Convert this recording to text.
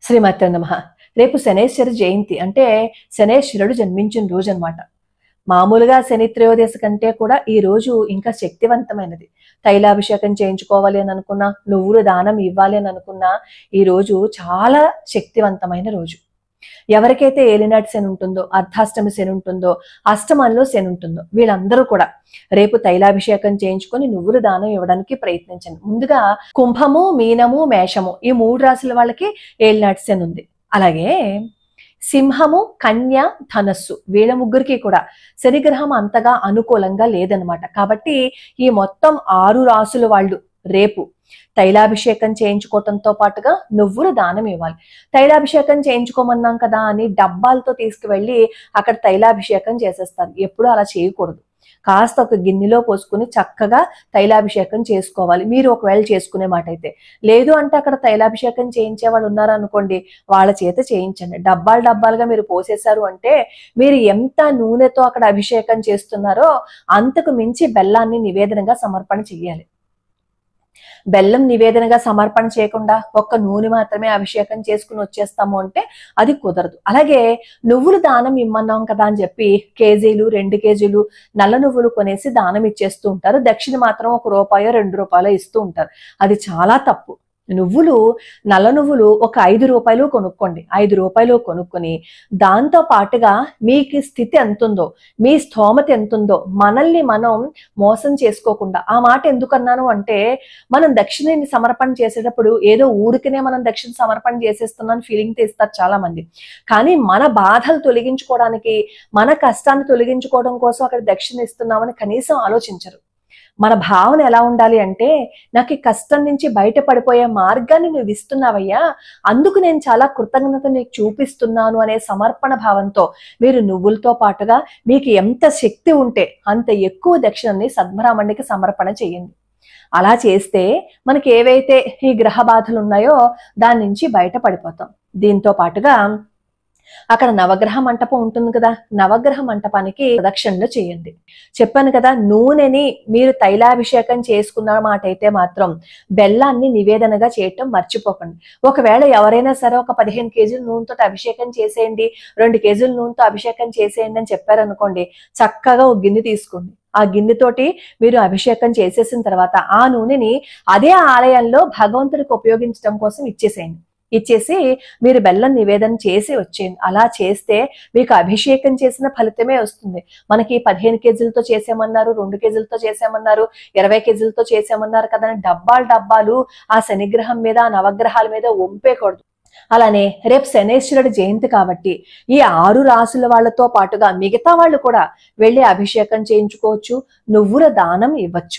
శ్రీమతే నమః. రేపు శనేశ్వర జయంతి అంటే శనేశ్వరుడు జన్మించిన రోజు అనమాట. మామూలుగా శని త్రయోదశి కంటే కూడా ఈ రోజు ఇంకా శక్తివంతమైనది. తైలాభిషేకం చేయించుకోవాలి అని అనుకున్నా, నువ్వులు దానం ఇవ్వాలి అని అనుకున్నా ఈ రోజు చాలా శక్తివంతమైన రోజు. ఎవరికైతే ఏలినాటి శని ఉంటుందో, అర్ధాష్టమి శని ఉంటుందో, అష్టమంలో శని ఉంటుందో వీళ్ళందరూ కూడా రేపు తైలాభిషేకం చేయించుకొని నువ్వులు దానం ఇవ్వడానికి ప్రయత్నించండి. ముందుగా కుంభము, మీనము, మేషము ఈ 3 రాశుల వాళ్ళకి ఏలినాటి శని ఉంది. అలాగే సింహము, కన్య, ధనస్సు వీళ్ళ ముగ్గురికి కూడా శనిగ్రహం అంతగా అనుకూలంగా లేదనమాట. కాబట్టి ఈ మొత్తం 6 రాశుల వాళ్ళు రేపు తైలాభిషేకం చేయించుకోవటంతో పాటుగా నువ్వులు దానం ఇవ్వాలి. తైలాభిషేకం చేయించుకోమన్నాం కదా అని డబ్బాలతో తీసుకువెళ్ళి అక్కడ తైలాభిషేకం చేసేస్తారు. ఎప్పుడు అలా చేయకూడదు. కాస్త ఒక గిన్నెలో పోసుకుని చక్కగా తైలాభిషేకం చేసుకోవాలి. మీరు ఒకవేళ చేసుకునే మాట అయితే. లేదు అంటే అక్కడ తైలాభిషేకం చేయించే వాళ్ళు ఉన్నారనుకోండి, వాళ్ళ చేత చేయించండి. డబ్బాలుగా మీరు పోసేశారు అంటే మీరు ఎంత నూనెతో అక్కడ అభిషేకం చేస్తున్నారో అంతకు మించి బెల్లాన్ని నివేదనగా సమర్పణ చెయ్యాలి. బెల్లం నివేదనగా సమర్పణ చేయకుండా ఒక్క నూనె మాత్రమే అభిషేకం చేసుకుని వచ్చేస్తాము అంటే అది కుదరదు. అలాగే నువ్వులు దానం ఇమ్మన్నాం కదా అని చెప్పి కేజీలు 2 కేజీలు నల్ల నువ్వులు కొనేసి దానం ఇచ్చేస్తూ ఉంటారు. దక్షిణ మాత్రం ₹1 ₹2 ఇస్తూ ఉంటారు. అది చాలా తప్పు. నువ్వులు, నల్ల నువ్వులు ఒక ₹5 కొనుక్కోండి. ₹5 కొనుక్కొని దాంతో పాటుగా మీకు స్థితి ఎంతుందో, మీ స్థోమత ఎంతుందో మనల్ని మనం మోసం చేసుకోకుండా. ఆ మాట ఎందుకన్నాను అంటే మనం దక్షిణని సమర్పణ చేసేటప్పుడు ఏదో ఊరికనే మనం దక్షిణ సమర్పణ చేసేస్తున్నాను ఫీలింగ్ తీస్తారు చాలా మంది. కానీ మన బాధలు తొలగించుకోవడానికి, మన కష్టాన్ని తొలగించుకోవడం కోసం అక్కడ దక్షిణ ఇస్తున్నామని కనీసం ఆలోచించరు. మన భావన ఎలా ఉండాలి అంటే, నాకు ఈ కష్టం నుంచి బయటపడిపోయే మార్గాన్ని నువ్వు ఇస్తున్నావయ్యా, అందుకు నేను చాలా కృతజ్ఞత నీకు చూపిస్తున్నాను అనే సమర్పణ భావంతో మీరు నువ్వులతో పాటుగా మీకు ఎంత శక్తి ఉంటే అంత ఎక్కువ దక్షిణని సద్బ్రాహ్మణుడికి సమర్పణ చేయండి. అలా చేస్తే మనకి ఏవైతే ఈ గ్రహ బాధలు ఉన్నాయో దాని నుంచి బయటపడిపోతాం. దీంతో పాటుగా అక్కడ నవగ్రహ మంటపం ఉంటుంది కదా, నవగ్రహ మంటపానికి ప్రదక్షిణలు చేయండి. చెప్పాను కదా, నూనెని మీరు తైలాభిషేకం చేసుకున్న మాట అయితే మాత్రం బెల్లాన్ని నివేదనగా చేయటం మర్చిపోకండి. ఒకవేళ ఎవరైనా సరే ఒక 15 కేజీల నూనెతో అభిషేకం చేసేయండి, 2 కేజీల నూనెతో అభిషేకం చేసేయండి అని చెప్పారనుకోండి, చక్కగా ఒక గిన్నె తీసుకోండి. ఆ గిన్నెతోటి మీరు అభిషేకం చేసేసిన తర్వాత ఆ నూనెని అదే ఆలయంలో భగవంతుడికి ఉపయోగించడం కోసం ఇచ్చేసి మీరు బెల్లం నివేదన చేసి వచ్చేయండి. అలా చేస్తే మీకు అభిషేకం చేసిన ఫలితమే వస్తుంది. మనకి 15 కేజీలతో చేసామన్నారు, 2 కేజీలతో చేసామన్నారు, 20 కేజీలతో చేసామన్నారు కదా అని డబ్బాలు ఆ శనిగ్రహం మీద, ఆ నవగ్రహాల మీద వంపేయకూడదు. అలానే రేపు శనేశ్వరుడి జయంతి కాబట్టి ఈ 6 రాసుల వాళ్ళతో పాటుగా మిగతా వాళ్ళు కూడా వెళ్ళి అభిషేకం చేయించుకోవచ్చు, నువ్వుల దానం ఇవ్వచ్చు.